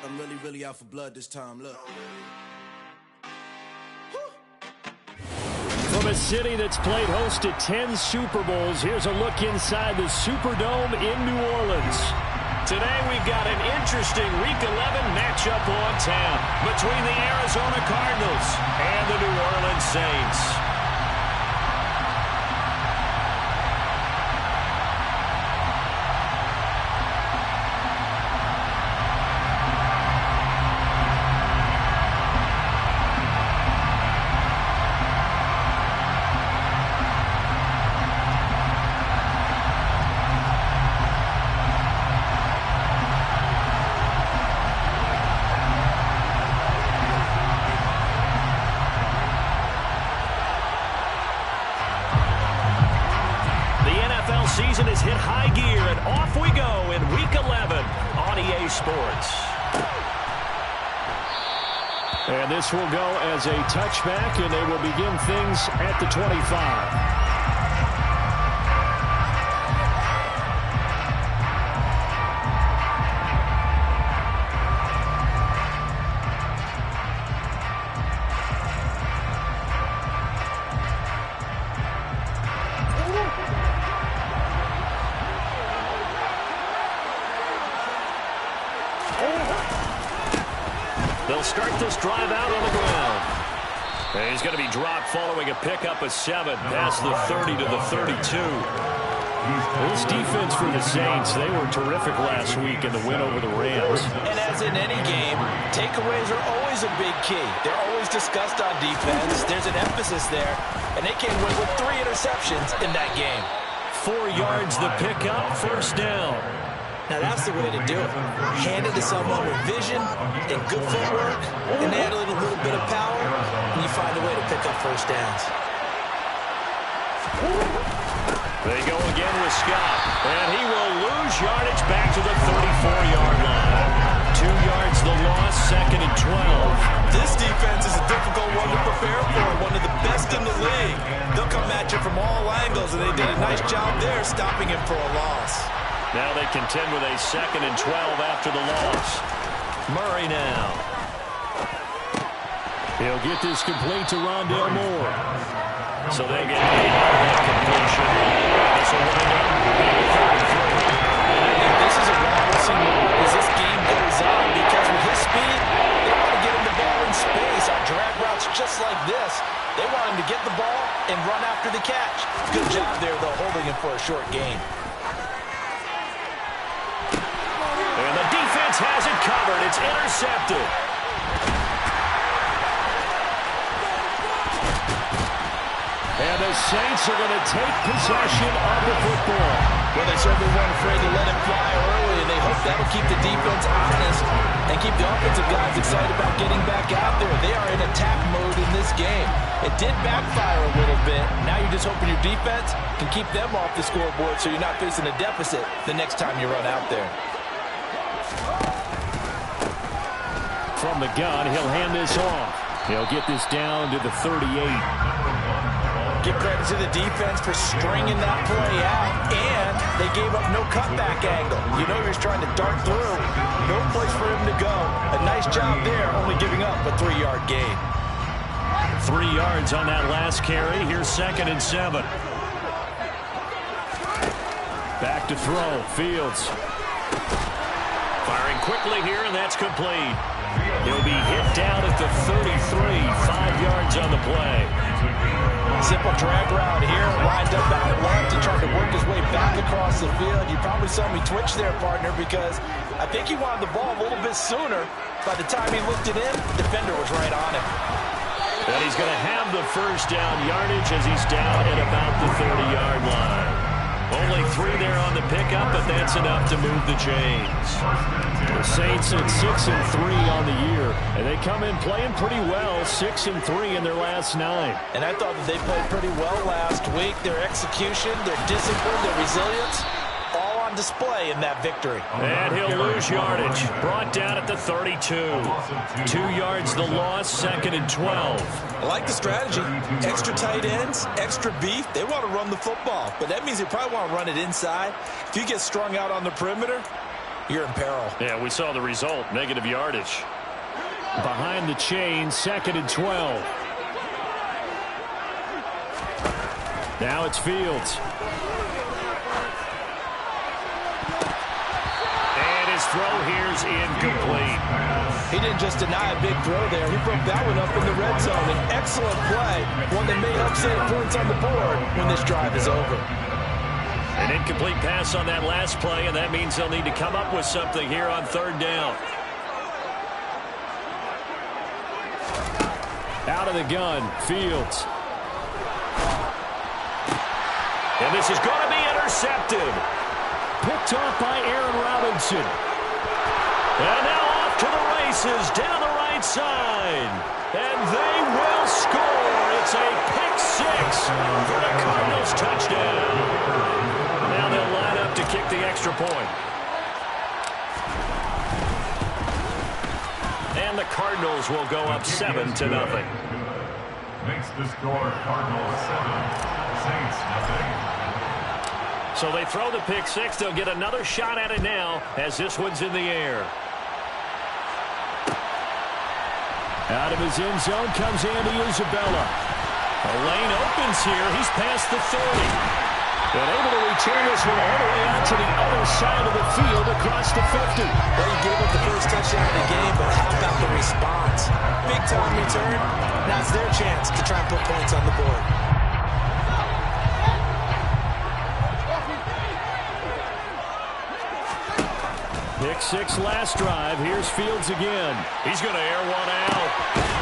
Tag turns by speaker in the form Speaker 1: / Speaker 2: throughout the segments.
Speaker 1: I'm really out for blood this time. Look.
Speaker 2: From a city that's played host to 10 Super Bowls, here's a look inside the Superdome in New Orleans. Today we've got an interesting Week 11 matchup on tap between the Arizona Cardinals and the New Orleans Saints. Season has hit high gear, and off we go in Week 11 on EA Sports. And this will go as a touchback, and they will begin things at the 25. They'll start this drive out on the ground. And he's going to be dropped following a pickup of 7 past the 30 to the 32. This defense for the Saints, they were terrific last week in the win over the Rams.
Speaker 3: And as in any game, takeaways are always a big key. They're always discussed on defense. There's an emphasis there. And they came away with 3 interceptions in that game.
Speaker 2: 4 yards the pickup, first down.
Speaker 3: Now that's the way to do it. Hand it to someone with vision and good footwork, and add a little bit of power, and you find a way to pick up first downs.
Speaker 2: They go again with Scott, and he will lose yardage back to the 34-yard line. 2 yards the loss, 2nd and 12.
Speaker 3: This defense is a difficult one to prepare for, one of the best in the league. They'll come at you from all angles, and they did a nice job there stopping him for a loss.
Speaker 2: Now they contend with a 2nd and 12 after the loss. Murray now. He'll get this complete to Rondale Moore. So they get that completion. This will wind up being 33.
Speaker 3: This is a promising move as this game goes on, because with his speed, they want to get him the ball in space on drag routes just like this. They want him to get the ball and run after the catch. Good job there, though, holding him for a short gain.
Speaker 2: And the defense has it covered. It's intercepted. And the Saints are going to take possession of the football.
Speaker 3: Well, they certainly weren't afraid to let it fly early, and they hope that'll keep the defense honest and keep the offensive guys excited about getting back out there. They are in attack mode in this game. It did backfire a little bit. Now you're just hoping your defense can keep them off the scoreboard so you're not facing a deficit the next time you run out there.
Speaker 2: From the gun, he'll hand this off. He'll get this down to the 38.
Speaker 3: Give credit to the defense for stringing that play out, and they gave up no cutback angle. You know he was trying to dart through. No place for him to go. A nice job there, only giving up a 3-yard gain.
Speaker 2: 3 yards on that last carry. Here's 2nd and 7. Back to throw. Fields. Firing quickly here, and that's complete. He'll be hit down at the 33, 5 yards on the play.
Speaker 3: Simple drag route here, lined up out left and trying to work his way back across the field. You probably saw me twitch there, partner, because I think he wanted the ball a little bit sooner. By the time he looked it in, the defender was right on him.
Speaker 2: And he's going to have the first down yardage as he's down at about the 30-yard line. Only 3 there on the pickup, but that's enough to move the chains. The Saints at 6-3 on the year, and they come in playing pretty well, 6-3 in their last 9.
Speaker 3: And I thought that they played pretty well last week. Their execution, their discipline, their resilience, all on display in that victory.
Speaker 2: And he'll lose yardage. Brought down at the 32. 2 yards the loss, 2nd and 12.
Speaker 3: I like the strategy. Extra tight ends, extra beef. They want to run the football, but that means they probably want to run it inside. If you get strung out on the perimeter, you're in peril.
Speaker 2: Yeah, we saw the result, negative yardage.
Speaker 4: Behind the chain, 2nd and 12. Now it's Fields.
Speaker 2: And his throw here's incomplete.
Speaker 3: He didn't just deny a big throw there. He broke that one up in the red zone. An excellent play, one that may help save points on the board when this drive is over.
Speaker 2: An incomplete pass on that last play, and that means they'll need to come up with something here on 3rd down.
Speaker 4: Out of the gun, Fields.
Speaker 2: And this is going to be intercepted.
Speaker 4: Picked off by Aaron Robinson.
Speaker 2: And now off to the races down the right side. And they will score. It's a pick 6 for the Cardinals touchdown. Now they'll line up to kick the extra point. And the Cardinals will go up 7-0.
Speaker 5: Makes the score Cardinals 7, Saints nothing.
Speaker 2: So they throw the pick 6. They'll get another shot at it now as this one's in the air.
Speaker 4: Out of his end zone comes Andy Isabella.
Speaker 2: The lane opens here. He's past the 30.
Speaker 4: And able to return this one all the way out to the other side of the field across the 50.
Speaker 3: Well, you gave up the first touchdown of the game, but how about the response? Big time return. Now it's their chance to try and put points on the board.
Speaker 4: Pick 6 last drive. Here's Fields again.
Speaker 2: He's going to air one out.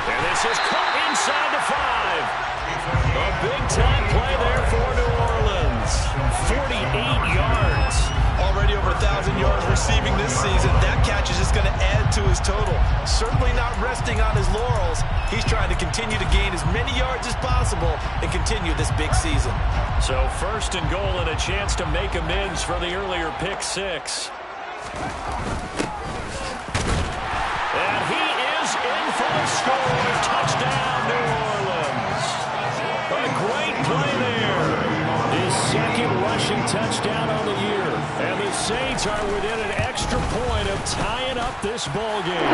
Speaker 2: And this is caught inside the 5. A big-time play there for New Orleans. 48 yards.
Speaker 3: Already over 1,000 yards receiving this season. That catch is just going to add to his total. Certainly not resting on his laurels. He's trying to continue to gain as many yards as possible and continue this big season.
Speaker 2: So 1st and goal and a chance to make amends for the earlier pick 6. And he is in for the score. Touchdown, New Orleans. A great play there.
Speaker 4: His 2nd rushing touchdown on the year. And the Saints are within an extra point of tying up this ball game.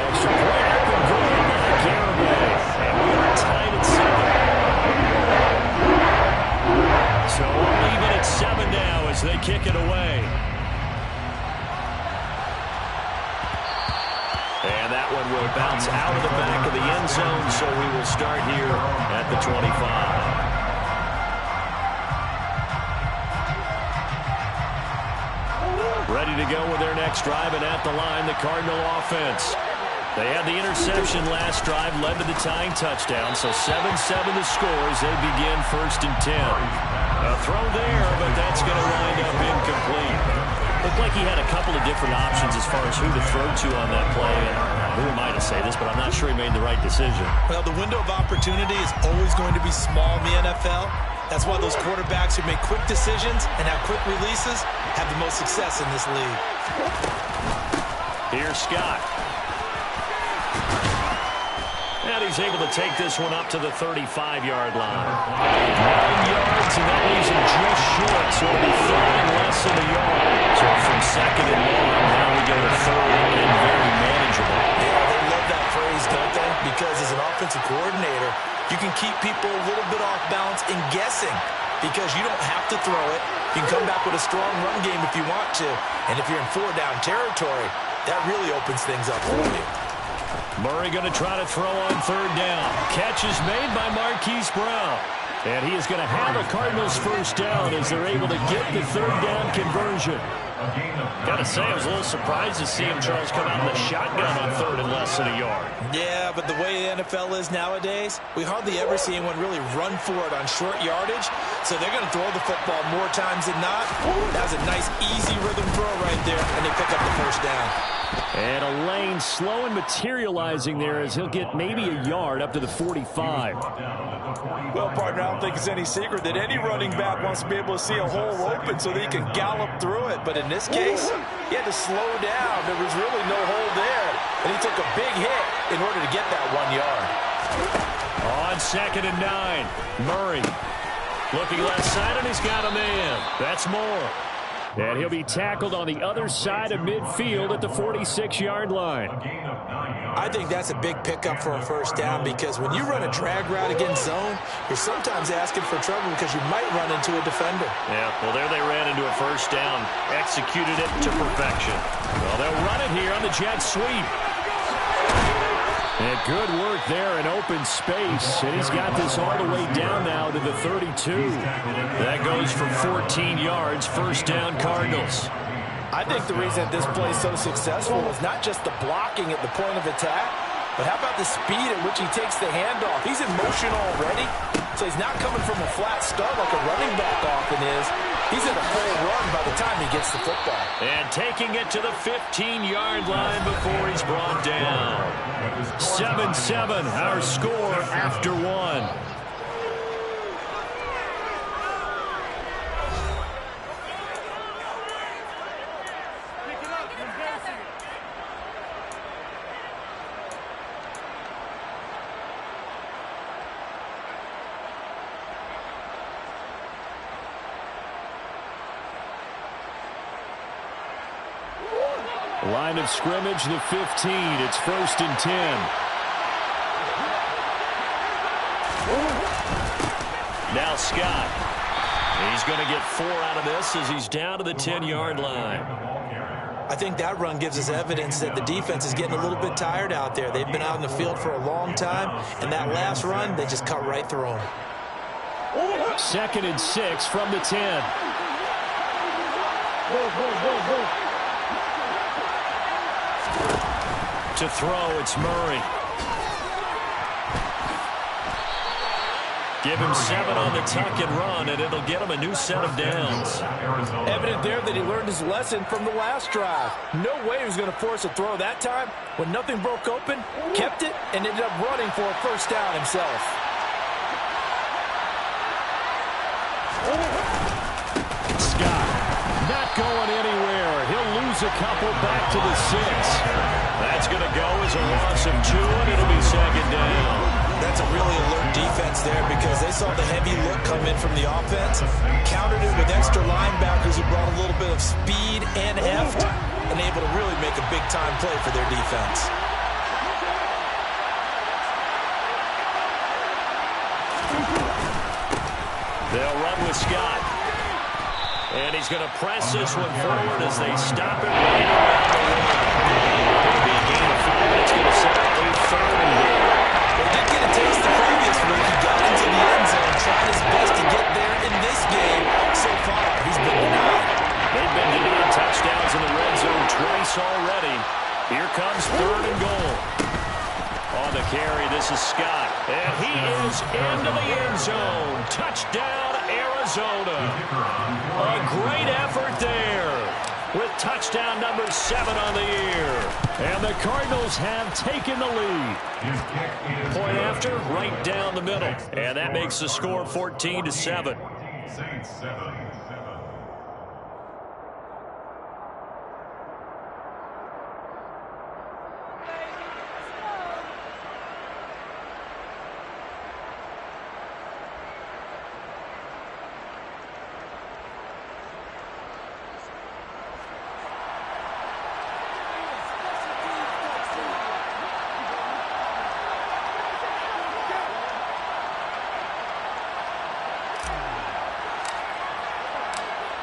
Speaker 4: Extra point up and good by Garibay.
Speaker 2: And we are tied at 7. So we'll leave it at 7 now as they kick it away. And that one will bounce out of the back of the end zone, so we will start here at the 25. Ready to go with their next drive, and at the line, the Cardinal offense. They had the interception last drive, led to the tying touchdown, so 7-7 the score as they begin 1st and 10. A throw there, but that's going to wind up incomplete. Looked like he had a couple of different options as far as who to throw to on that play. And who am I to say this, but I'm not sure he made the right decision.
Speaker 3: Well, the window of opportunity is always going to be small in the NFL. That's why those quarterbacks who make quick decisions and have quick releases have the most success in this league.
Speaker 2: Here's Scott. And he's able to take this one up to the 35-yard line. 9 yards, and that leaves him just short, so it'll be 3rd and less than a yard. So from 2nd and long, now we go to 3rd and very manageable.
Speaker 3: Yeah, they love that phrase, don't they? Because as an offensive coordinator, you can keep people a little bit off balance and guessing because you don't have to throw it. You can come back with a strong run game if you want to. And if you're in 4-down territory, that really opens things up for you.
Speaker 2: Murray going to try to throw on 3rd down. Catch is made by Marquise Brown. And he is going to have a Cardinals 1st down as they're able to get the 3rd down conversion. Got to say, I was a little surprised to see him, Charles, come out in the shotgun on 3rd and less than a yard.
Speaker 3: Yeah, but the way the NFL is nowadays, we hardly ever see anyone really run for it on short yardage. So they're going to throw the football more times than not. That was a nice, easy rhythm throw right there, and they pick up the 1st down.
Speaker 4: And a lane slow and materializing there as he'll get maybe a yard up to the 45.
Speaker 3: Well, partner, I don't think it's any secret that any running back wants to be able to see a hole open so that he can gallop through it. But in this case, he had to slow down. There was really no hole there. And he took a big hit in order to get that 1 yard.
Speaker 2: On 2nd and 9, Murray looking left side, and he's got a man. That's Moore.
Speaker 4: And he'll be tackled on the other side of midfield at the 46-yard line.
Speaker 3: I think that's a big pickup for a first down because when you run a drag route against zone, you're sometimes asking for trouble because you might run into a defender.
Speaker 2: Yeah, well, there they ran into a first down. Executed it to perfection.
Speaker 4: Well, they'll run it here on the jet sweep. And good work there in open space. And he's got this all the way down now to the 32.
Speaker 2: That goes for 14 yards. First down, Cardinals.
Speaker 3: I think the reason that this play is so successful is not just the blocking at the point of attack, but how about the speed at which he takes the handoff? He's in motion already, so he's not coming from a flat start like a running back often is. He's in a full run by the time he gets the football.
Speaker 2: And taking it to the 15-yard line before he's brought down.
Speaker 4: 7-7, our score after one. Line of scrimmage, the 15. It's 1st and 10.
Speaker 2: Now Scott. He's going to get 4 out of this as he's down to the 10-yard line.
Speaker 3: I think that run gives us evidence that the defense is getting a little bit tired out there. They've been out in the field for a long time, and that last run, they just cut right through them.
Speaker 4: 2nd and 6 from the 10.
Speaker 2: To throw, it's Murray. Give him 7 on the tuck and run, and it'll get him a new set of downs.
Speaker 3: Evident there that he learned his lesson from the last drive. No way he was going to force a throw that time. When nothing broke open, kept it, and ended up running for a first down himself.
Speaker 4: Scott not going anywhere. He'll lose a couple back to the 6.
Speaker 2: That's going to go as a loss of 2, and it'll be 2nd down.
Speaker 3: That's a really alert defense there because they saw the heavy look come in from the offense, countered it with extra linebackers who brought a little bit of speed and heft, and able to really make a big-time play for their defense.
Speaker 2: They'll run with Scott. And he's going to press this one forward as they stop it right around the line. It'll be a gain of 5. It's going to set up a 3rd and goal.
Speaker 3: They did get a taste the previous week. He got into the end zone, tried his best to get there in this game. So far, he's been denied.
Speaker 2: They've been denied touchdowns in the red zone twice already. Here comes 3rd and goal. On the carry, this is Scott. And he is into the end zone. Touchdown, Arizona. A great effort there with touchdown number 7 on the year.
Speaker 4: And the Cardinals have taken the lead.
Speaker 2: Point after, right down the middle. And that makes the score 14-7.
Speaker 5: Saints 7.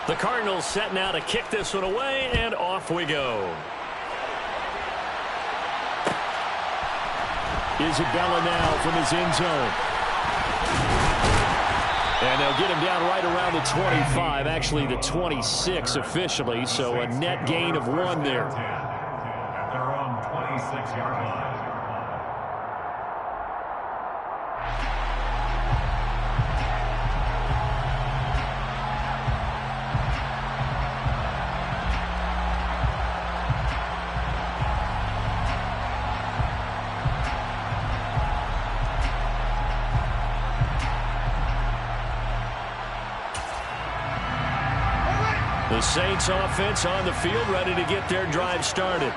Speaker 2: The Cardinals set now to kick this one away, and off we go.
Speaker 4: Isabella now from his end zone. And they'll get him down right around the 25, actually the 26 officially, so a net gain of 1 there.
Speaker 5: At their own 26-yard line.
Speaker 2: The Saints offense on the field, ready to get their drive started.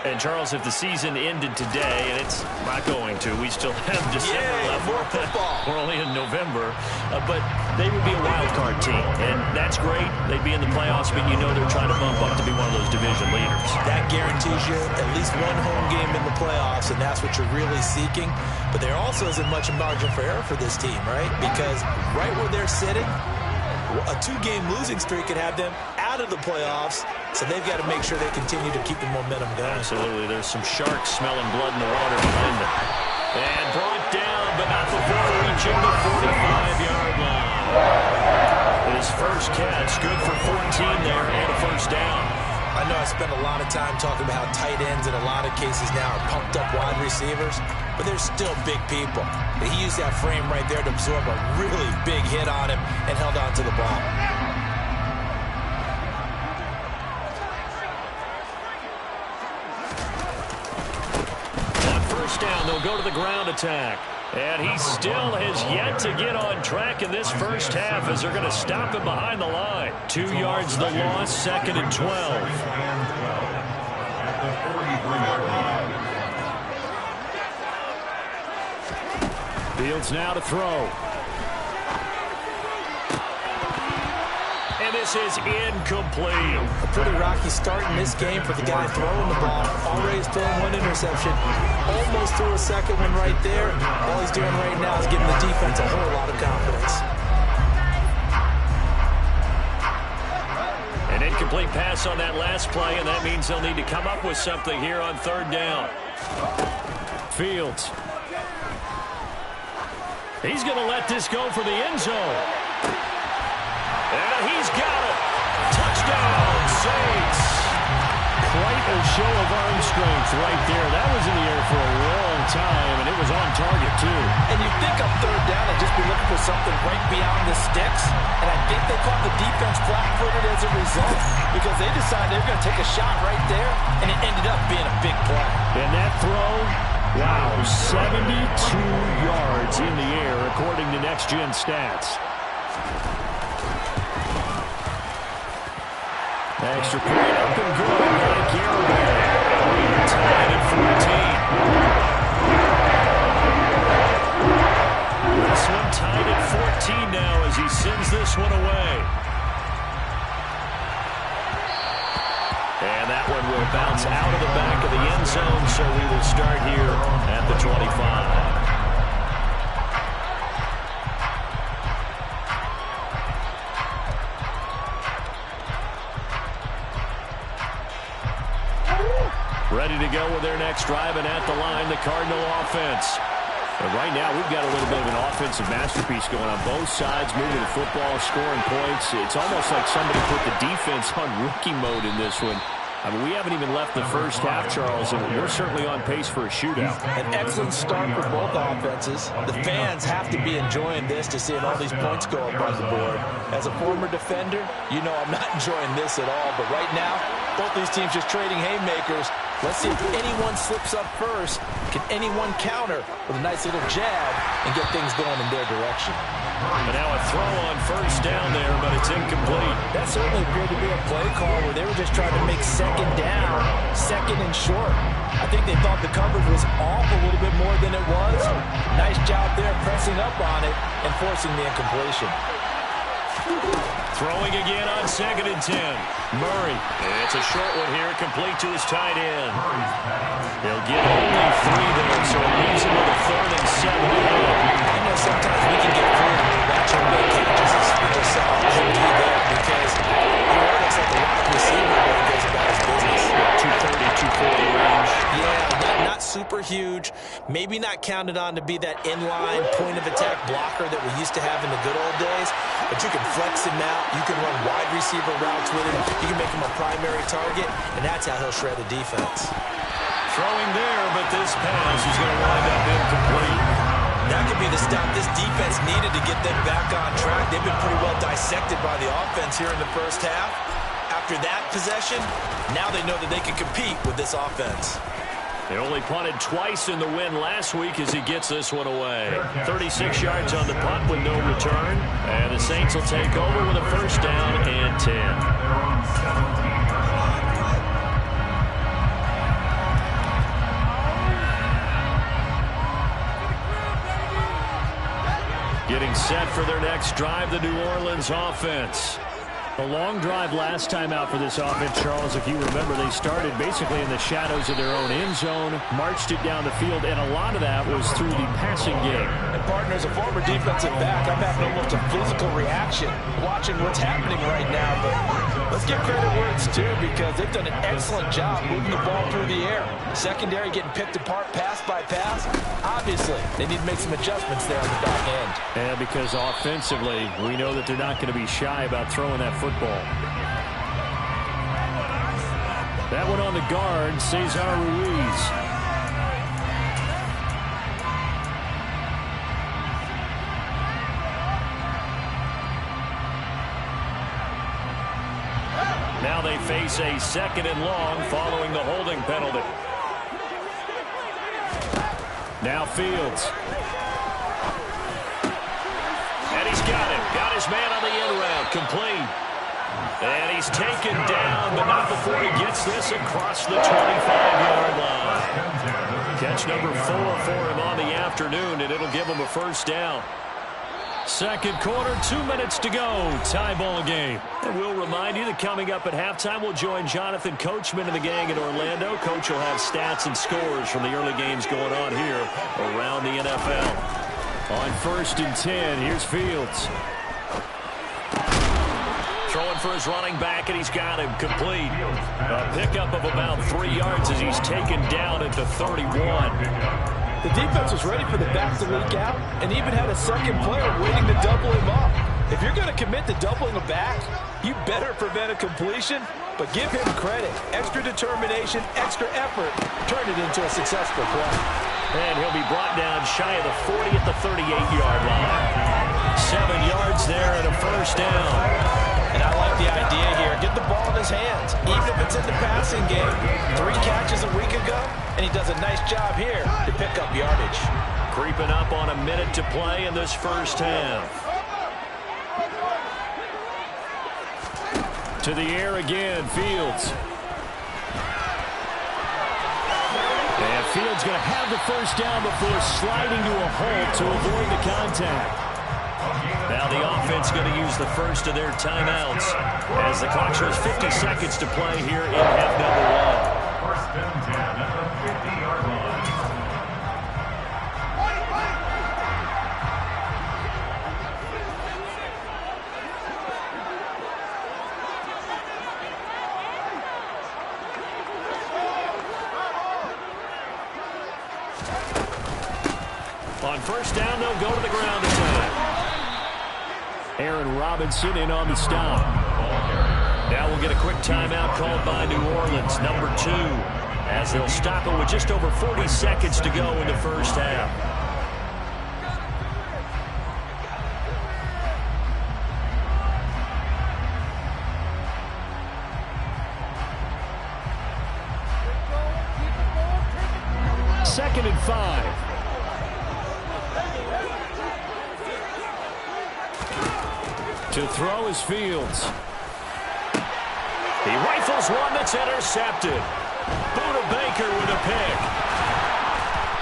Speaker 2: And, Charles, if the season ended today, and it's not going to, we still have December left.
Speaker 3: More football.
Speaker 2: We're only in November. But they would be a wild card team, and that's great. They'd be in the playoffs, but you know they're trying to bump up to be one of those division leaders.
Speaker 3: That guarantees you at least one home game in the playoffs, and that's what you're really seeking. But there also isn't much margin for error for this team, right? Because right where they're sitting, a 2-game losing streak could have them out of the playoffs, so they've got to make sure they continue to keep the momentum going.
Speaker 2: Absolutely. There's some sharks smelling blood in the water behind them. And brought down, but not before reaching the 45-yard line. His first catch, good for 14 there, and a first down.
Speaker 3: I know I spent a lot of time talking about how tight ends in a lot of cases now are pumped up wide receivers, but they're still big people. He used that frame right there to absorb a really big hit on him and held on to the ball.
Speaker 2: On first down, they'll go to the ground attack. And he still has yet to get on track in this first half as they're going to stop him behind the line. 2 yards the loss, 2nd and 12.
Speaker 5: At the 43-yard line.
Speaker 4: Fields now to throw.
Speaker 2: And this is incomplete.
Speaker 3: A pretty rocky start in this game for the guy throwing the ball. Already has thrown one interception. Almost threw a second one right there. All he's doing right now is giving the defense a whole lot of confidence.
Speaker 2: An incomplete pass on that last play, and that means they'll need to come up with something here on 3rd down.
Speaker 4: Fields.
Speaker 2: He's going to let this go for the end zone. And he's got it. Touchdown, Saints.
Speaker 4: Quite a show of arm strength right there. That was in the air for a long time, and it was on target, too.
Speaker 3: And you think on 3rd down and just be looking for something right beyond the sticks. And I think they caught the defense flat-footed as a result because they decided they were going to take a shot right there, and it ended up being a big play.
Speaker 4: And that throw, wow, 72 yards in the air, according to Next Gen Stats. Extra point up and good by Garrett.
Speaker 2: Tied at 14. This one tied at 14 now as he sends this one away. And that one will bounce out of the back of the end zone, so we will start here at the 25. Ready to go with their next drive, and at the line, the Cardinal offense. And right now, we've got a little bit of an offensive masterpiece going on both sides, moving the football, scoring points. It's almost like somebody put the defense on rookie mode in this one. I mean, we haven't even left the first half, Charles, and we're certainly on pace for a shootout.
Speaker 3: An excellent start for both offenses. The fans have to be enjoying this to seeing all these points go up on the board. As a former defender, you know I'm not enjoying this at all, but right now, both these teams just trading haymakers. Let's see if anyone slips up first. Can anyone counter with a nice little jab and get things going in their direction?
Speaker 2: And now a throw on first down there, but it's incomplete.
Speaker 3: That certainly appeared to be a play call where they were just trying to make 2nd down, 2nd and short. I think they thought the coverage was off a little bit more than it was. Nice job there pressing up on it and forcing the incompletion.
Speaker 2: Throwing again on 2nd and 10. Murray. It's a short one here, complete to his tight end. They'll get only 3 there, so it leaves him with a 3rd and 7.
Speaker 3: I know sometimes we can get fooled when we watch him make catches and just say, oh, he'll do that because he looks like a wide receiver when he goes about his business.
Speaker 2: 230, 240 range.
Speaker 3: Yeah, not super huge. Maybe not counted on to be that inline point-of-attack blocker that we used to have in the good old days. But you can flex him out. You can run wide receiver routes with him. You can make him a primary target, and that's how he'll shred a defense.
Speaker 2: Throwing there, but this pass is going to wind up incomplete.
Speaker 3: That could be the stop this defense needed to get them back on track. They've been pretty well dissected by the offense here in the first half. After that possession, now they know that they can compete with this offense.
Speaker 2: They only punted twice in the win last week as he gets this one away. 36 yards on the punt with no return. And the Saints will take over with a first down and 10. Getting set for their next drive, the New Orleans offense.
Speaker 4: A long drive last time out for this offense, Charles. If you remember, they started basically in the shadows of their own end zone, marched it down the field, and a lot of that was through the passing game.
Speaker 3: And partner, as a former defensive back, I'm having almost a physical reaction watching what's happening right now. But let's give credit where it's due, because they've done an excellent job moving the ball through the air. Secondary getting picked apart pass by pass. Obviously, they need to make some adjustments there on the back end.
Speaker 4: And because offensively, we know that they're not going to be shy about throwing that football. That one on the guard, Cesar Ruiz.
Speaker 2: Now they face a 2nd and long following the holding penalty. Now Fields. And he's got him. Got his man on the in route. Complete. And he's taken down, but not before he gets this across the 25-yard line. Catch number 4 for him on the afternoon, and it'll give him a first down.
Speaker 4: Second quarter, 2 minutes to go. Tie ball game.
Speaker 2: And we'll remind you that coming up at halftime, we'll join Jonathan Coachman and the gang in Orlando. Coach will have stats and scores from the early games going on here around the NFL.
Speaker 4: On 1st and 10, here's Fields.
Speaker 2: Throwing for his running back, and he's got him complete. A pickup of about 3 yards as he's taken down at the 31.
Speaker 3: The defense was ready for the back to leak out and even had a second player waiting to double him up. If you're going to commit to doubling a back, you better prevent a completion, but give him credit. Extra determination, extra effort, turn it into a successful play.
Speaker 2: And he'll be brought down shy of the 40 at the 38-yard line. 7 yards there and a first down.
Speaker 3: And I like the idea here. Get the ball in his hands, even if it's in the passing game. 3 catches a week ago, and he does a nice job here to pick up yardage.
Speaker 2: Creeping up on a minute to play in this first half.
Speaker 4: To the air again, Fields. And Fields going to have the first down before sliding to a halt to avoid the contact.
Speaker 2: Now the offense going to use the first of their timeouts as the clock shows 50 seconds to play here in half number 1.
Speaker 5: 1st and 10 at the 50-yard line.
Speaker 2: On first down, they'll go to the ground attack.
Speaker 4: Aaron Robinson in on the stop.
Speaker 2: Now we'll get a quick timeout called by New Orleans, number 2, as they'll stop it with just over 40 seconds to go in the first half.
Speaker 4: Second and 5. To throw is Fields.
Speaker 2: He rifles one that's intercepted. Buda Baker with a pick.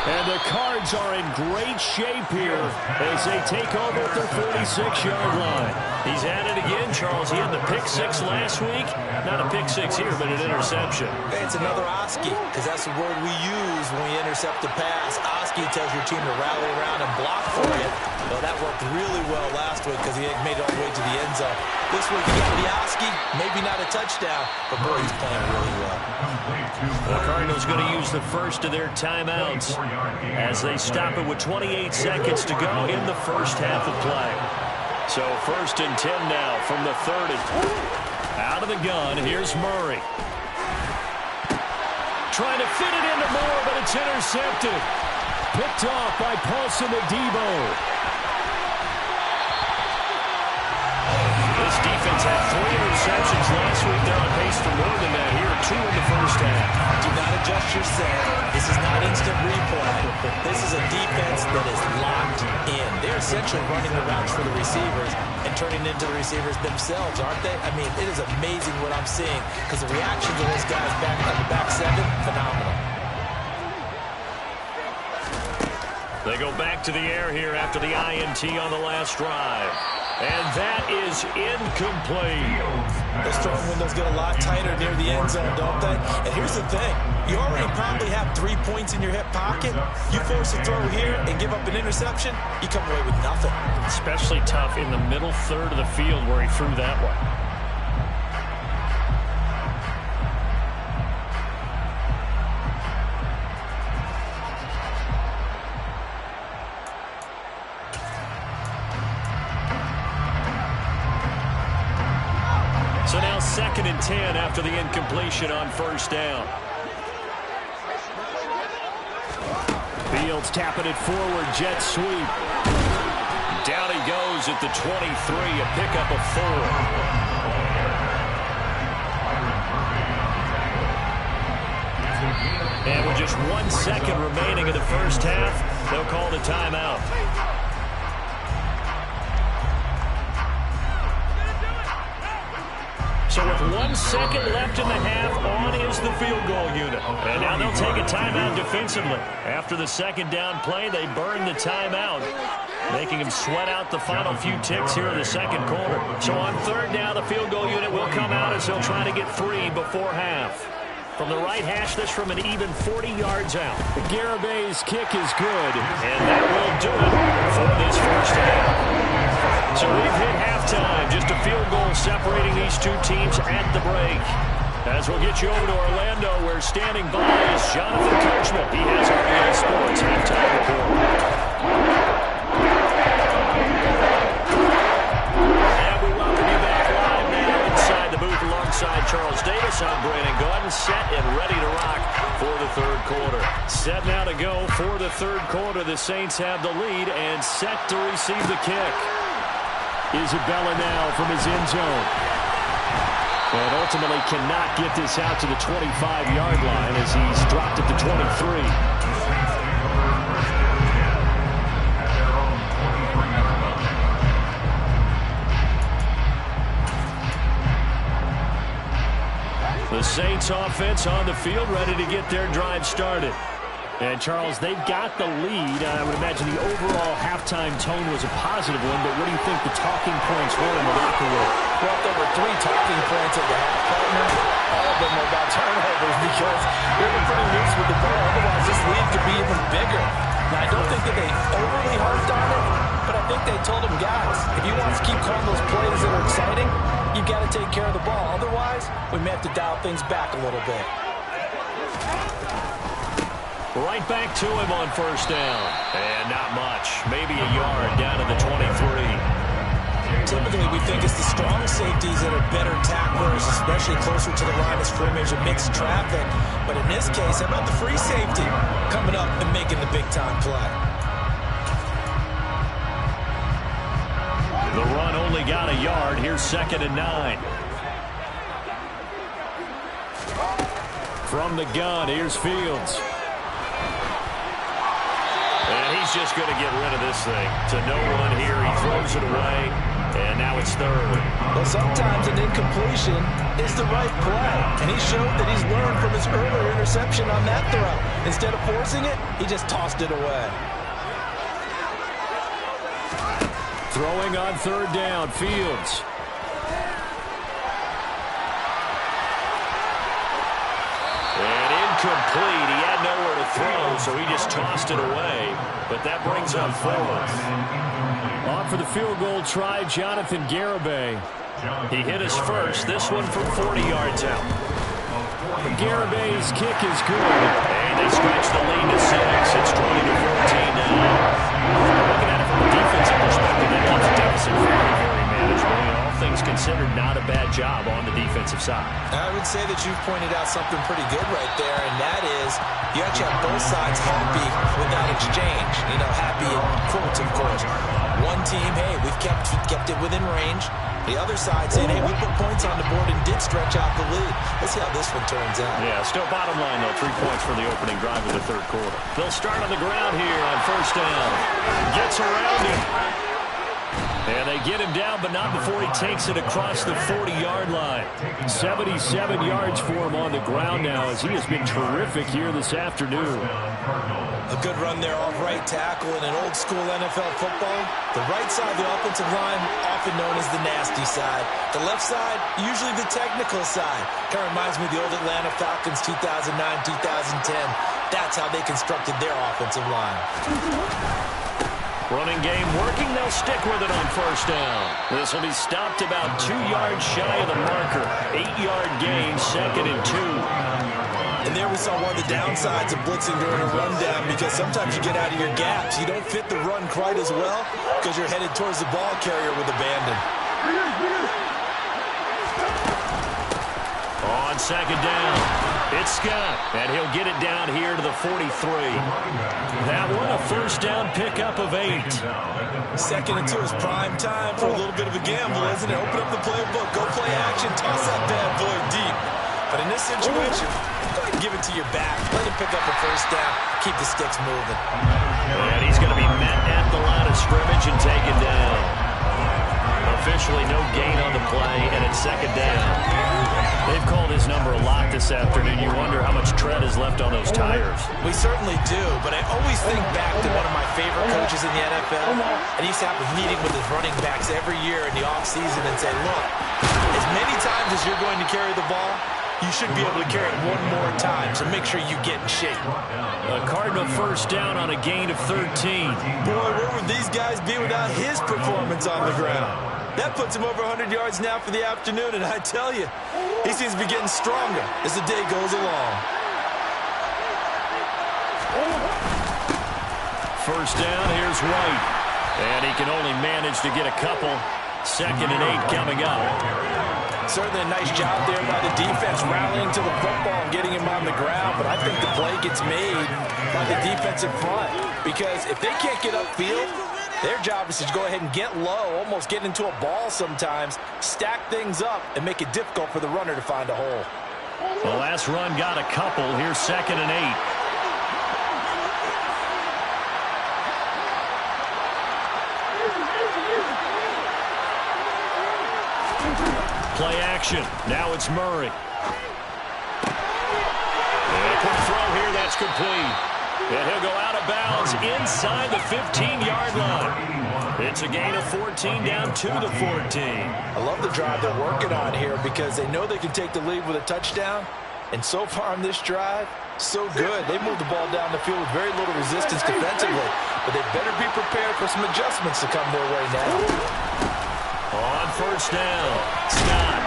Speaker 4: And the Cards are in great shape here as they take over at their 46-yard line.
Speaker 2: He's at it again, Charles. He had the pick 6 last week. Not a pick 6 here, but an interception.
Speaker 3: It's another Oski, because that's the word we use when we intercept a pass. Oski tells your team to rally around and block for you. Well, that worked really well last week because he made it all the way to the end zone. This week he got the Oski, maybe not a touchdown, but boy, he's playing really well.
Speaker 2: The Cardinals going to use the first of their timeouts as they stop it with 28 seconds to go in the first half of play. So 1st and 10 now from the 30. Out of the gun, here's Murray. Trying to fit it into Moore, but it's intercepted.
Speaker 4: Picked off by Paulson Adebo.
Speaker 2: This defense had 3 interceptions last week. They're on pace for more than that here. 2 in the first half.
Speaker 3: Do not adjust your set. This is not instant replay. This is a defense that is locked in. They're essentially running the routes for the receivers and turning into the receivers themselves, aren't they? I mean, it is amazing what I'm seeing because the reactions of those guys back on the back 7, phenomenal.
Speaker 2: They go back to the air here after the INT on the last drive. And that is incomplete.
Speaker 3: Those throwing windows get a lot tighter near the end zone, don't they? And here's the thing. You already probably have 3 points in your hip pocket. You force a throw here and give up an interception, you come away with nothing.
Speaker 4: Especially tough in the middle third of the field where he threw that one.
Speaker 2: So now 2nd and 10 after the incompletion on first down.
Speaker 4: Fields tapping it forward, jet sweep.
Speaker 2: Down he goes at the 23, a pickup of 4. And with just 1 second remaining in the first half, they'll call the timeout. So with 1 second left in the half, on is the field goal unit. And now they'll take a timeout defensively. After the second down play, they burn the timeout, making him sweat out the final few ticks here in the second quarter. So on third down, the field goal unit will come out as they'll try to get 3 before half. From the right hash, this from an even 40 yards out.
Speaker 4: Garabay's kick is good.
Speaker 2: And that will do it for this first half. So we've hit halftime. Just a field goal separating these two teams at the break. As we'll get you over to Orlando, where standing by is Jonathan Coachman. He has RBI Sports halftime report. And we welcome you back live now inside the booth alongside Charles Davis. I'm Brandon Gaudin, set and ready to rock for the third quarter. Set now to go for the third quarter. The Saints have the lead and set to receive the kick.
Speaker 4: Isabella now from his end zone. And ultimately cannot get this out to the 25-yard line as he's dropped at the 23.
Speaker 2: The Saints offense on the field, ready to get their drive started.
Speaker 4: And, Charles, they've got the lead. I would imagine the overall halftime tone was a positive one, but what do you think the talking points were in the locker room?
Speaker 3: Well, there were 3 talking points at the half, partner. All of them were about turnovers because they were pretty loose with the ball. Otherwise, this lead could be even bigger. Now, I don't think that they overly harped on it, but I think they told them, guys, if you want to keep calling those plays that are exciting, you've got to take care of the ball. Otherwise, we may have to dial things back a little bit.
Speaker 2: Right back to him on first down. And not much. Maybe a yard down to the 23.
Speaker 3: Typically, we think it's the strong safeties that are better tacklers, especially closer to the line of scrimmage and mixed traffic. But in this case, how about the free safety coming up and making the big-time play?
Speaker 2: The run only got a yard. Here's 2nd and 9.
Speaker 4: From the gun, here's Fields.
Speaker 2: And he's just going to get rid of this thing. To no one here. He throws it away. And now it's 3rd.
Speaker 3: Well, sometimes an incompletion is the right play. And he showed that he's learned from his earlier interception on that throw. Instead of forcing it, he just tossed it away.
Speaker 4: Throwing on 3rd down, Fields.
Speaker 2: And incomplete. He had nowhere to throw, so he just tossed it away. But that brings up 4th.
Speaker 4: On for the field goal try, Jonathan Garibay.
Speaker 2: He hit his first, this one from 40 yards out.
Speaker 4: Garabay's kick is good.
Speaker 2: And they stretch the lead to 6. It's 20-14 now. Looking at it from a defensive perspective, that keeps the deficit very, very manageable. All things considered, not a bad job on the defensive side.
Speaker 3: I would say that you've pointed out something pretty good right there, and that is you actually have both sides happy with that exchange. You know, happy in quotes, of course. One team, hey, we've kept it within range. The other side saying, hey, we put points on the board and did stretch out the lead. Let's see how this one turns out.
Speaker 2: Yeah, still bottom line, though, 3 points for the opening drive of the third quarter. They'll start on the ground here on first down. Gets around him.
Speaker 4: And they get him down, but not before he takes it across the 40-yard line. 77 yards for him on the ground now, as he has been terrific here this afternoon.
Speaker 3: A good run there off right tackle in an old-school NFL football. The right side of the offensive line, often known as the nasty side. The left side, usually the technical side. Kind of reminds me of the old Atlanta Falcons 2009-2010. That's how they constructed their offensive line.
Speaker 4: Running game working. They'll stick with it on first down. This will be stopped about 2 yards shy of the marker. 8-yard gain, 2nd and 2.
Speaker 3: And there we saw one of the downsides of blitzing during a rundown, because sometimes you get out of your gaps. You don't fit the run quite as well because you're headed towards the ball carrier with abandon.
Speaker 4: On second down, it's Scott, and he'll get it down here to the 43. That one a first down pickup of 8.
Speaker 3: 2nd and 2 is prime time for a little bit of a gamble, isn't it? Open up the playbook, go play action, toss that bad boy deep. But in this situation, go ahead and give it to your back. Let him pick up a first down. Keep the sticks moving.
Speaker 4: And he's going to be met at the line of scrimmage and taken down. Officially no gain on the play, and it's 2nd down. They've called his number a lot this afternoon. You wonder how much tread is left on those tires.
Speaker 3: We certainly do, but I always think back to one of my favorite coaches in the NFL, and he used to have a meeting with his running backs every year in the offseason and say, look, as many times as you're going to carry the ball, you should be able to carry it one more time, so make sure you get in shape.
Speaker 4: A Cardinal first down on a gain of 13.
Speaker 3: Boy, where would these guys be without his performance on the ground? That puts him over 100 yards now for the afternoon, and I tell you, he seems to be getting stronger as the day goes along.
Speaker 4: First down, here's White. And he can only manage to get a couple. 2nd and 8 coming up.
Speaker 3: Certainly a nice job there by the defense rallying to the football and getting him on the ground, but I think the play gets made by the defensive front, because if they can't get upfield, their job is to go ahead and get low, almost get into a ball sometimes, stack things up, and make it difficult for the runner to find a hole.
Speaker 4: The last run got a couple. Here's 2nd and 8. Play action. Now it's Murray. And a quick throw here. That's complete. And he'll go out of bounds inside the 15-yard line. It's a gain of 14 down to the 14.
Speaker 3: I love the drive they're working on here, because they know they can take the lead with a touchdown. And so far on this drive, so good. They moved the ball down the field with very little resistance defensively. But they better be prepared for some adjustments to come their way now.
Speaker 4: On first down, Scott.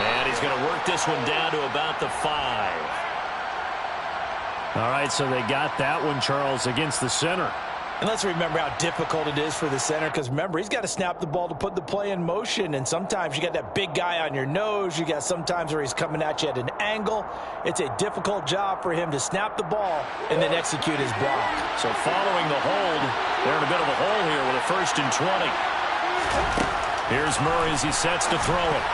Speaker 4: And he's going to work this one down to about the 5. All right, so they got that one, Charles, against the center.
Speaker 3: And let's remember how difficult it is for the center, because remember, he's got to snap the ball to put the play in motion, and sometimes you got that big guy on your nose. You got sometimes where he's coming at you at an angle. It's a difficult job for him to snap the ball and then execute his block.
Speaker 4: So following the hold, they're in a bit of a hole here with a 1st and 20. Here's Murray as he sets to throw it.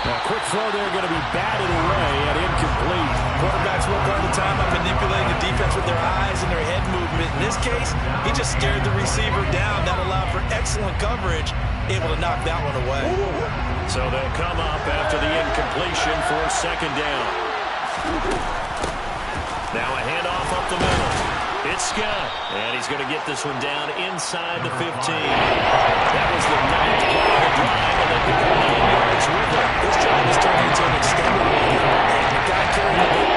Speaker 4: Now, quick throw there, going to be batted away and incomplete.
Speaker 3: Quarterbacks work all the time on manipulating the defense with their eyes and their head movement. In this case, he just stared the receiver down. That allowed for excellent coverage, able to knock that one away.
Speaker 4: So they'll come up after the incompletion for 2nd down. Now a handoff up the middle. It's Scott, and he's going to get this one down inside the 15. That was the 9th play of the drive, and they pick up 9 yards with it.
Speaker 3: This drive is turning into an extended one. And the guy carrying the ball,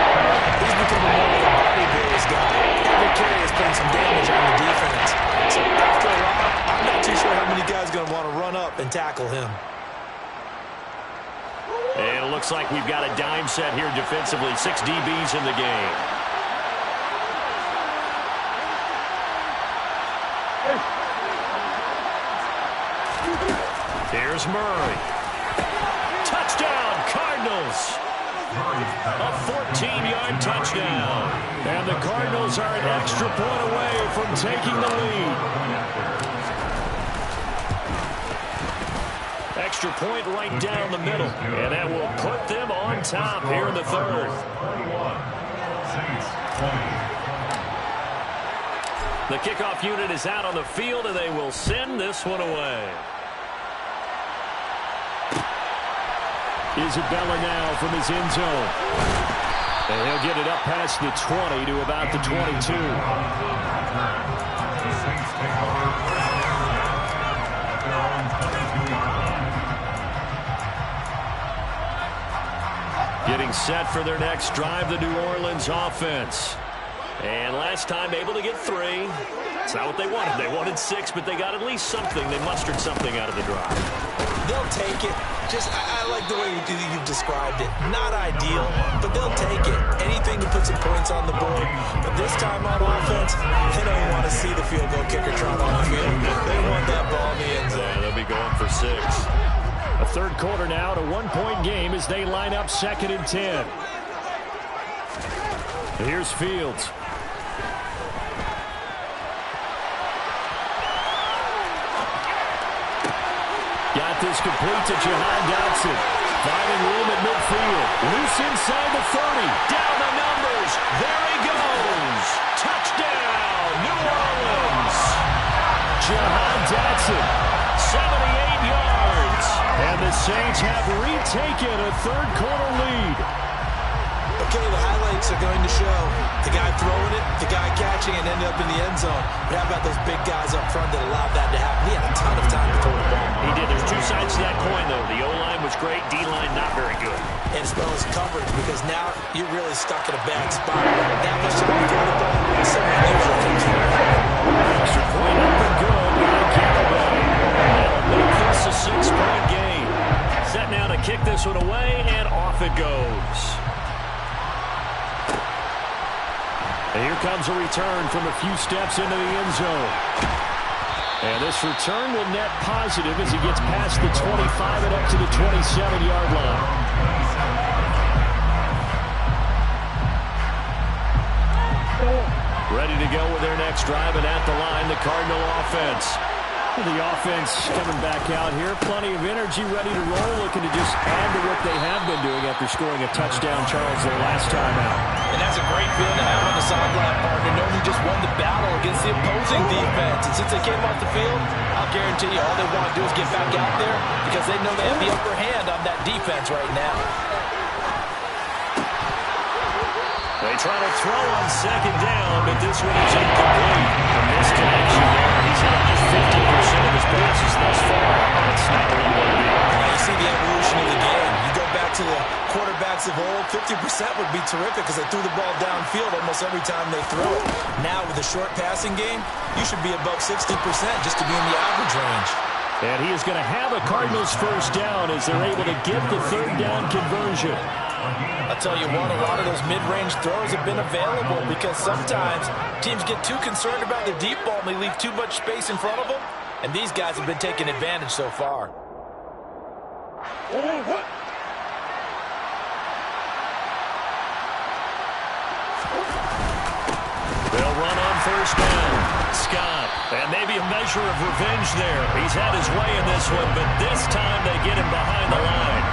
Speaker 3: he's becoming more of a body Bills guy. Every carry is putting some damage on the defense. So after a while, I'm not too sure how many guys are going to want to run up and tackle him.
Speaker 4: And it looks like we've got a dime set here defensively. 6 DBs in the game. Here's Murray. Touchdown, Cardinals. A 14-yard touchdown. And the Cardinals are an extra point away from taking the lead. Extra point right down the middle. And that will put them on top here in the 3rd.
Speaker 2: The kickoff unit is out on the field, and they will send this one away.
Speaker 4: Isabella now from his end zone. And he'll get it up past the 20 to about the 22.
Speaker 5: The Saints take over at their own 22-yard line.
Speaker 2: Getting set for their next drive, the New Orleans offense. And last time able to get 3. It's not what they wanted. They wanted 6, but they got at least something. They mustered something out of the drive.
Speaker 3: They'll take it. I like the way you've described it. Not ideal, but they'll take it. Anything to put some points on the board. But this time on offense, they don't want to see the field goal kicker trot on the field. They want that ball in the end zone.
Speaker 2: Yeah, they'll be going for 6.
Speaker 4: A third quarter now, a 1-point game as they line up 2nd and 10. Here's Fields. Got this complete to Jahan Dotson. Finding room at midfield. Loose inside the 30.
Speaker 2: Down the numbers. There he goes. Touchdown, New Orleans.
Speaker 4: Jahan Dotson.
Speaker 2: 78 yards.
Speaker 4: And the Saints have retaken a third quarter lead.
Speaker 3: Okay, the highlights are going to show the guy throwing it, the guy catching it, and ended up in the end zone. But how about those big guys up front that allowed that to happen? He had a ton of time to throw the ball.
Speaker 2: He did. There's 2 sides to that coin, though. The O-line was great. D-line not very good.
Speaker 3: And as well as coverage, because now you're really stuck in a bad spot. That much time to throw the ball, so unusual things happen.
Speaker 4: Extra point up and good by Callaway.
Speaker 2: That'll make this a 6-point game. Set now to kick this one away, and off it goes.
Speaker 4: And here comes a return from a few steps into the end zone. And this return will net positive as he gets past the 25 and up to the 27-yard line.
Speaker 2: Ready to go with their next drive, and at the line, the Cardinal offense.
Speaker 4: The offense coming back out here. Plenty of energy, ready to roll, looking to just add to what they have been doing after scoring a touchdown, Charles, their last time out.
Speaker 3: And that's a great feeling to have on the sideline, partner, knowing you just won the battle against the opposing defense. And since they came off the field, I'll guarantee you all they want to do is get back out there because they know they have the upper hand on that defense right now.
Speaker 2: They try to throw on 2nd down, but this one is incomplete. The misconnection there. He's had just 50% of his passes thus far. That's not where you want to be.
Speaker 3: Now you see the evolution of the game. You go back to the quarterbacks of old, 50% would be terrific because they threw the ball downfield almost every time they threw it. Now with a short passing game, you should be above 60% just to be in the average range.
Speaker 4: And he is going to have a Cardinals first down as they're able to get the 3rd down conversion.
Speaker 3: I'll tell you what, a lot of those mid-range throws have been available because sometimes teams get too concerned about their deep ball and they leave too much space in front of them, and these guys have been taking advantage so far.
Speaker 2: They'll run on 1st down. Scott, and maybe a measure of revenge there. He's had his way in this one, but this time they get him behind the line.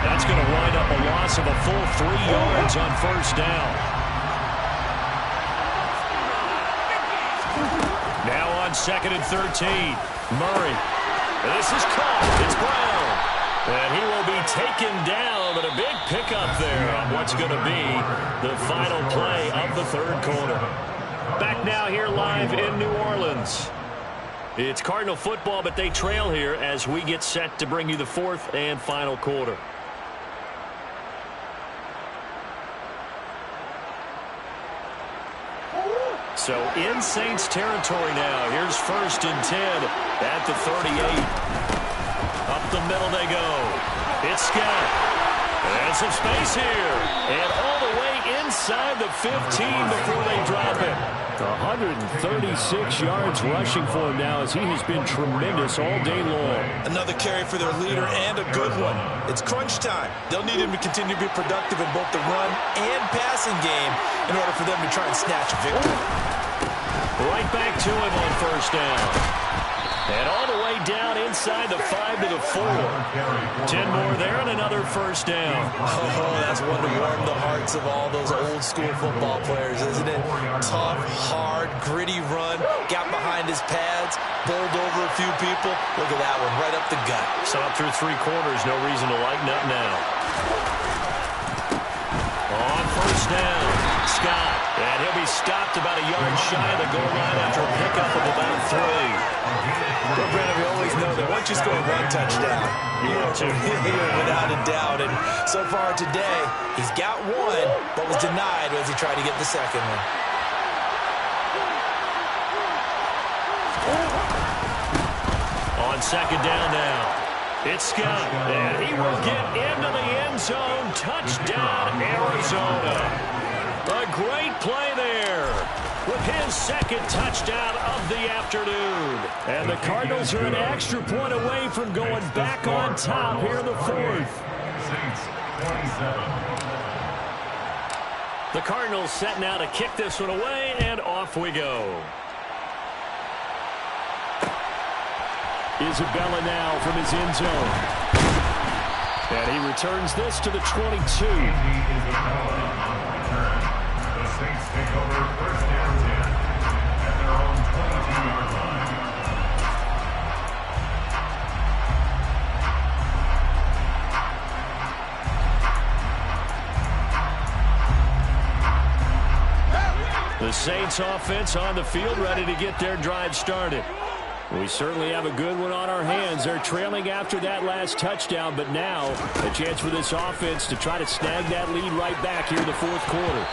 Speaker 2: That's going to wind up a loss of a full 3 yards on 1st down. Now on 2nd and 13. Murray. This is caught. It's Brown. And he will be taken down, but a big pickup there on what's going to be the final play of the 3rd quarter. Back now here live in New Orleans. It's Cardinal football, but they trail here as we get set to bring you the 4th and final quarter. So in Saints territory now. Here's 1st and 10 at the 38. Up the middle they go. It's Scott. And some space here. And all the way inside the 15 before they drop it.
Speaker 4: 136 yards rushing for him now as he has been tremendous all day long.
Speaker 3: Another carry for their leader and a good one. It's crunch time. They'll need him to continue to be productive in both the run and passing game in order for them to try and snatch a victory.
Speaker 2: Right back to him on 1st down. And all the way down inside the 5 to the 4. 10 more there and another 1st down.
Speaker 3: Oh, that's one to warm the hearts of all those old school football players, isn't it? tough, hard, gritty run. Got behind his pads, bowled over a few people. Look at that one, right up the gut.
Speaker 2: So up through 3 quarters, no reason to lighten up now. On first down, Scott. And he'll be stopped about a yard shy of the goal line after a pickup of about 3.
Speaker 3: Well, Brandon, we always know that once you score one touchdown, you're without a doubt. And so far today, he's got one, but was denied as he tried to get the second one.
Speaker 2: On second down now, it's Scott, and he will get into the end zone. Touchdown, Arizona. A great play there with his second touchdown of the afternoon. And the Cardinals are an extra point away from going back on top here in the 4th.
Speaker 5: Saints, 27.
Speaker 2: The Cardinals set now to kick this one away, and off we go. Isabella now from his end zone. And he returns this to the 22.
Speaker 5: Isabella on the return. The Saints take over first down 10 at their own 22-yard line.
Speaker 2: The Saints offense on the field, ready to get their drive started. We certainly have a good one on our hands. They're trailing after that last touchdown, but now a chance for this offense to try to snag that lead right back here in the 4th quarter.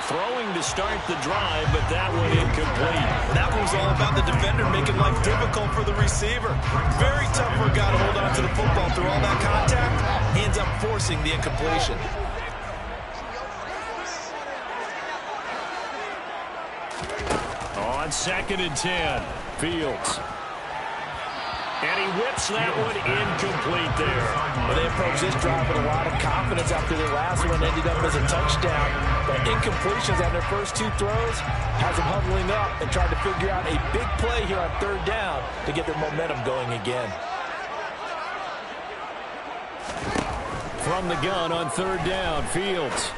Speaker 2: Throwing to start the drive, but that one incomplete.
Speaker 3: That was all about the defender making life difficult for the receiver. Very tough for a guy to hold on to the football through all that contact. He ends up forcing the incompletion.
Speaker 2: On second and 10, Fields. And he whips that one incomplete there.
Speaker 3: Well, they approached this drive with a lot of confidence after their last one ended up as a touchdown. But incompletions on their first 2 throws has them huddling up and trying to figure out a big play here on 3rd down to get their momentum going again.
Speaker 2: From the gun on 3rd down, Fields.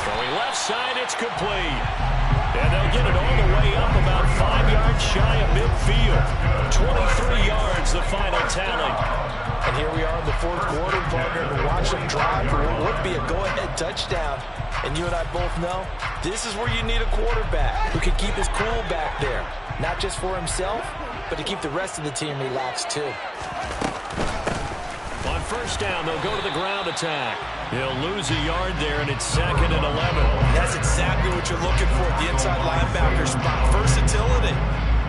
Speaker 2: Throwing left side, it's complete. And they'll get it all the way up about 5 yards shy of midfield. 23 yards, the final tally.
Speaker 3: And here we are in the 4th quarter, partner, to watch them drive for what would be a go-ahead touchdown. And you and I both know this is where you need a quarterback who can keep his cool back there. Not just for himself, but to keep the rest of the team relaxed too.
Speaker 2: On first down, they'll go to the ground attack. He'll lose a yard there, and it's 2nd and 11.
Speaker 3: That's exactly what you're looking for at the inside linebacker spot. Versatility.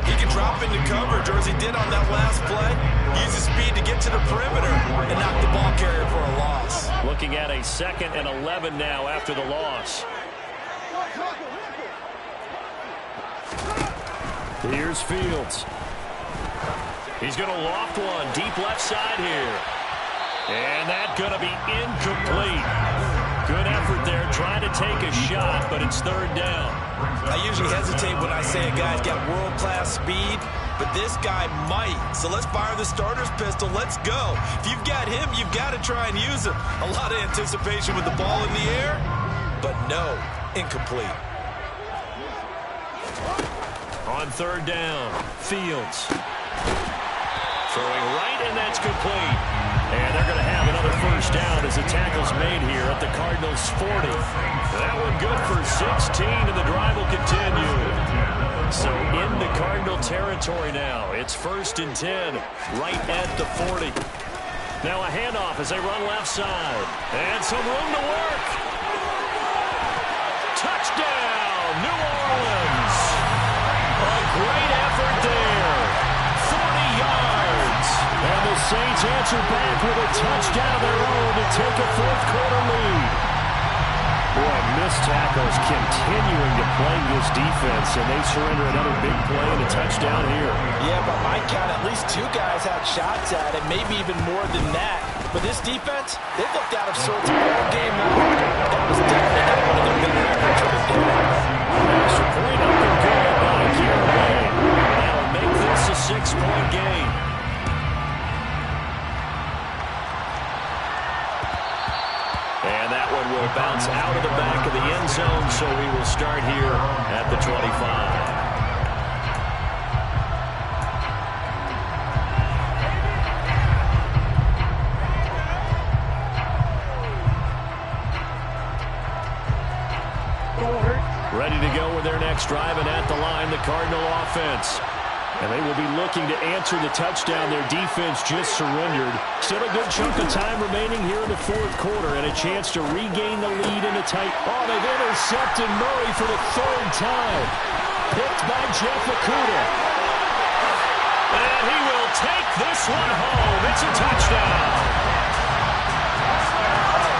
Speaker 3: He can drop into coverage, or as he did on that last play, use his speed to get to the perimeter and knock the ball carrier for a loss.
Speaker 2: Looking at a 2nd and 11 now after the loss. Here's Fields. He's going to loft one deep left side here. And that's going to be incomplete. Good effort there, trying to take a shot, but it's 3rd down.
Speaker 3: I usually hesitate when I say a guy's got world-class speed, but this guy might. So let's fire the starter's pistol. Let's go. If you've got him, you've got to try and use him. A lot of anticipation with the ball in the air, but no, incomplete.
Speaker 2: On 3rd down, Fields. Throwing right, and that's complete. And they're going to have another first down as the tackle's made here at the Cardinals' 40. That one good for 16, and the drive will continue. So into Cardinal territory now. It's 1st and 10, right at the 40. Now a handoff as they run left side. And some room to work. Touchdown, New Orleans. A great effort there. 40 yards. And the Saints answer back with a touchdown of their own to take a 4th quarter lead. Boy, missed tackles continuing to plague this defense, and they surrender another big play and a touchdown here.
Speaker 3: Yeah, by my count, at least 2 guys had shots at it, maybe even more than that. But this defense, they looked out of sorts all game long. That was definitely not one of their better efforts right there.
Speaker 2: Extra point up and good by Garrett Wayne. That'll make this a 6-point game. And that one will bounce out of the back of the end zone zone, so we will start here at the 25. Ready to go with their next drive, and at the line, the Cardinal offense. And they will be looking to answer the touchdown their defense just surrendered. Still a good chunk of time remaining here in the fourth quarter, and a chance to regain the lead in a tight... Oh, they've intercepted Murray for the third time. Picked by Jeff Okudah. And he will take this one home. It's a touchdown.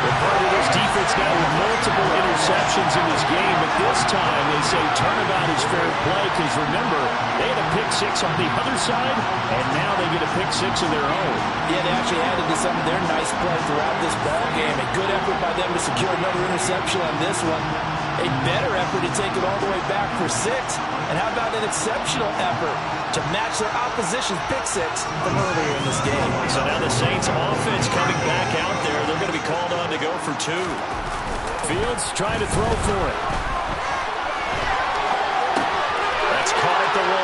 Speaker 2: They're part of this defense now with multiple interceptions in this game, but this time they say turnabout is fair play because, remember, they had a pick six on the other side, and now they get a pick six of their own.
Speaker 3: Yeah, they actually added to some of their nice play throughout this ball game. A good effort by them to secure another interception on this one. A better effort to take it all the way back for 6. And how about an exceptional effort to match their opposition's pick six from earlier in this game?
Speaker 2: So now the Saints offense coming back out there. They're going to be called on to go for 2.
Speaker 4: Fields trying to throw for it.
Speaker 2: That's caught at the 1.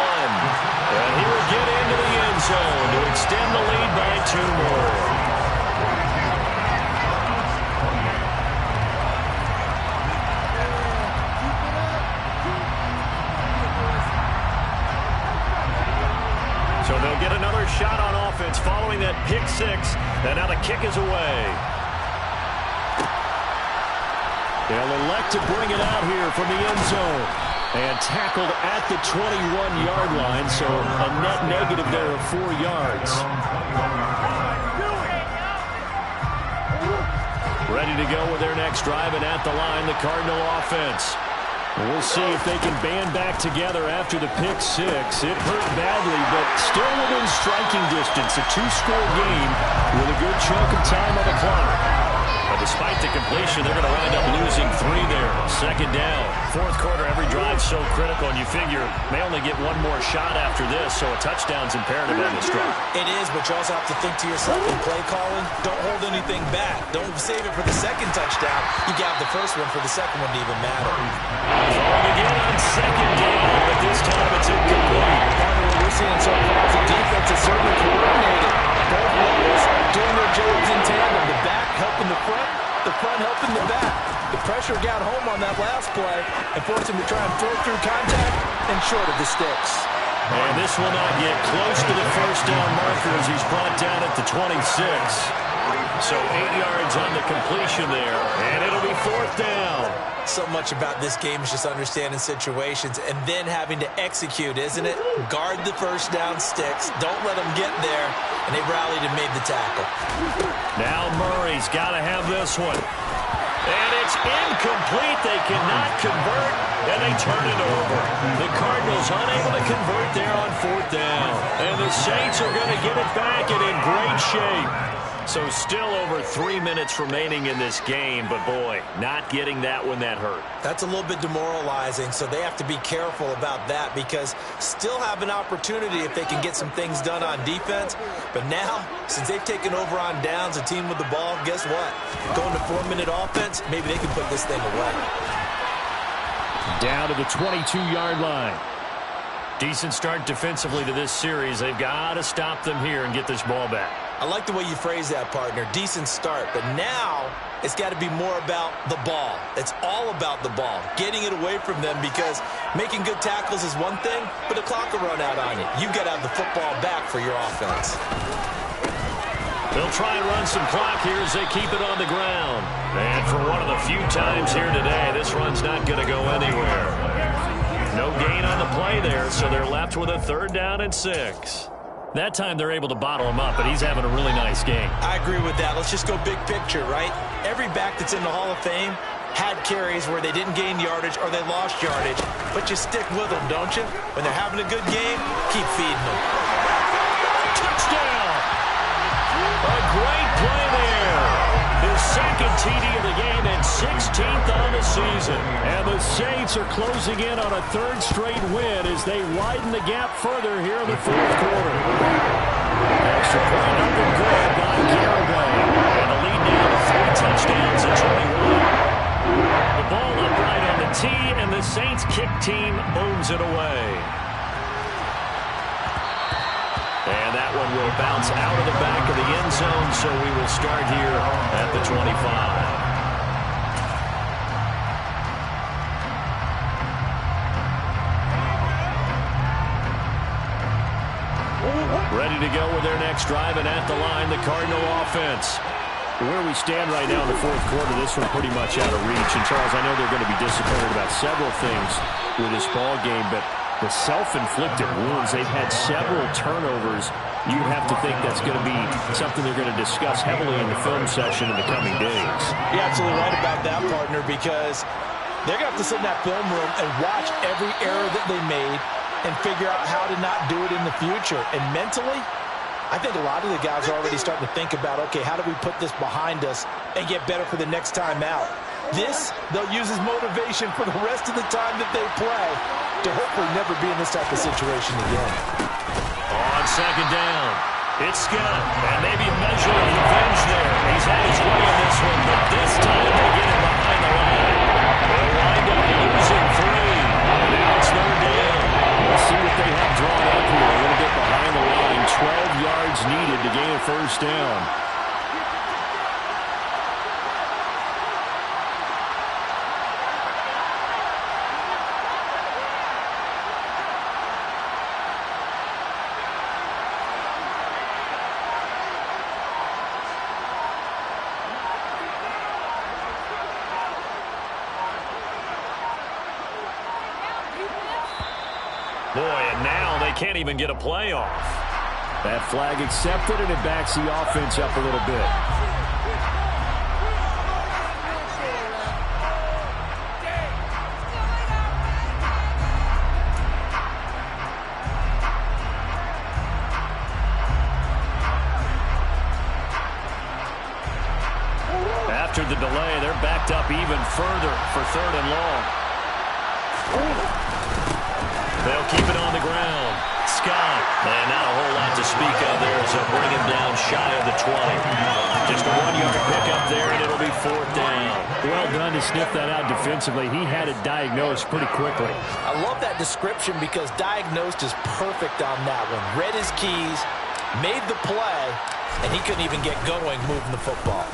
Speaker 2: And he will get into the end zone to extend the lead by 2 more. So they'll get another shot on offense following that pick 6. And now the kick is away. They'll elect to bring it out here from the end zone. And tackled at the 21-yard line, so a net negative there of 4 yards. Ready to go with their next drive, and at the line, the Cardinal offense. We'll see if they can band back together after the pick 6. It hurt badly, but still within striking distance. A 2-score game with a good chunk of time on the clock. But despite the completion, they're going to wind up losing 3 there. Second down. Fourth quarter, every drive so critical, and you figure may only get one more shot after this, so a touchdown's imperative on this drive.
Speaker 3: It is, but you also have to think to yourself in play calling, don't hold anything back. Don't save it for the second touchdown. You got the first one for the second one to even matter.
Speaker 2: Throwing again on second down, but this time it's incomplete.
Speaker 3: What we're seeing so far is the defense is certainly coordinated. Both levels doing their jobs in tandem. The back helping the front helping the back. The pressure got home on that last play and forced him to try and throw through contact and short of the sticks.
Speaker 2: And this will not get close to the first down marker as he's brought down at the 26. So 8 yards on the completion there, and it'll be fourth down.
Speaker 3: So much about this game is just understanding situations and then having to execute, isn't it? Guard the first down sticks. Don't let them get there. And they rallied and made the tackle.
Speaker 2: Now Murray's got to have this one. And it's incomplete. They cannot convert, and they turn it over. The Cardinals unable to convert there on fourth down. And the Saints are going to get it back and in great shape. So still over 3 minutes remaining in this game, but boy, not getting that one that hurt.
Speaker 3: That's a little bit demoralizing, so they have to be careful about that because still have an opportunity if they can get some things done on defense. But now, since they've taken over on downs, a team with the ball, guess what? Going to 4-minute offense, maybe they can put this thing away.
Speaker 4: Down to the 22-yard line.
Speaker 2: Decent start defensively to this series. They've got to stop them here and get this ball back.
Speaker 3: I like the way you phrase that, partner. Decent start. But now it's got to be more about the ball. It's all about the ball. Getting it away from them because making good tackles is one thing, but the clock will run out on you. You've got to have the football back for your offense.
Speaker 2: They'll try and run some clock here as they keep it on the ground. And for one of the few times here today, this run's not going to go anywhere. No gain on the play there, so they're left with a 3rd down and 6. That time they're able to bottle him up, but he's having a really nice game.
Speaker 3: I agree with that. Let's just go big picture, right? Every back that's in the Hall of Fame had carries where they didn't gain yardage or they lost yardage, but you stick with them, don't you? When they're having a good game, keep feeding them.
Speaker 2: Touchdown! A great play there. His second TD of the game and 16th on the season.
Speaker 4: And the Saints are closing in on a 3rd straight win as they widen the gap further here in the 4th quarter. Extra point up and good by Garibay.
Speaker 2: And the lead now to 3 touchdowns and 21. The ball upright on
Speaker 4: PAT, and the Saints kick team owns it away. And that one will bounce out of the back of the end zone, so we will start here at the 25. Ready to go with their next drive, and at the line, the Cardinal offense. Where we stand right now in the fourth quarter, this one pretty much out of reach. And, Charles, I know they're going to be disappointed about several things with this ball game, but the self-inflicted wounds, they've had several turnovers. You have to think that's going to be something they're going to discuss heavily in the film session in the coming days.
Speaker 3: You're absolutely right about that, partner, because they're going to have to sit in that film room and watch every error that they made and figure out how to not do it in the future. And mentally, I think a lot of the guys are already starting to think about, okay, how do we put this behind us and get better for the next time out? This, they'll use as motivation for the rest of the time that they play to hopefully never be in this type of situation again.
Speaker 2: On second down, it's Scott, and maybe a measure of revenge there. He's had his way in this one, but this time they get him behind the line. They'll wind up losing 3. Now it's third down.
Speaker 4: Let's see what they have drawn up here. A little bit behind the line. 12 yards needed to gain a first down.
Speaker 2: Boy, and now they can't even get a play off.
Speaker 4: That flag accepted, and it backs the offense up a little bit.
Speaker 2: After the delay, they're backed up even further for third and long. They'll keep it on the ground. Scott, and not a whole lot to speak of there, so bring him down shy of the 20. Just a 1-yard pickup there, and it'll be fourth down.
Speaker 4: Well done to sniff that out defensively. He had it diagnosed pretty quickly.
Speaker 3: I love that description because diagnosed is perfect on that one. Read his keys, made the play, and he couldn't even get going moving the football.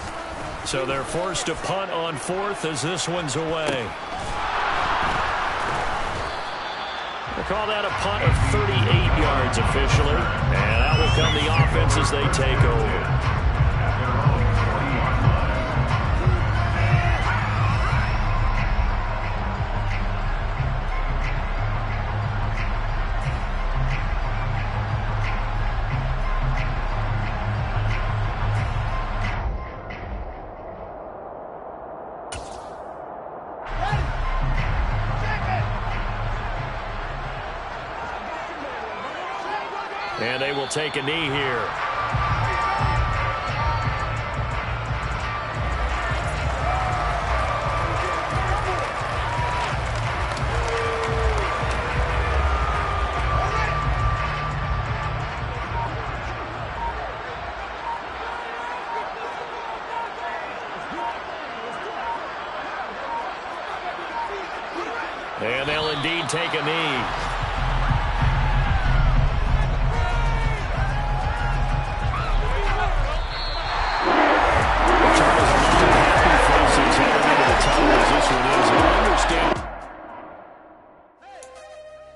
Speaker 2: So they're forced to punt on fourth as this one's away. They call that a punt of 38 yards officially. And out will come the offense as they take over. And they will take a knee here. And they'll indeed take a knee.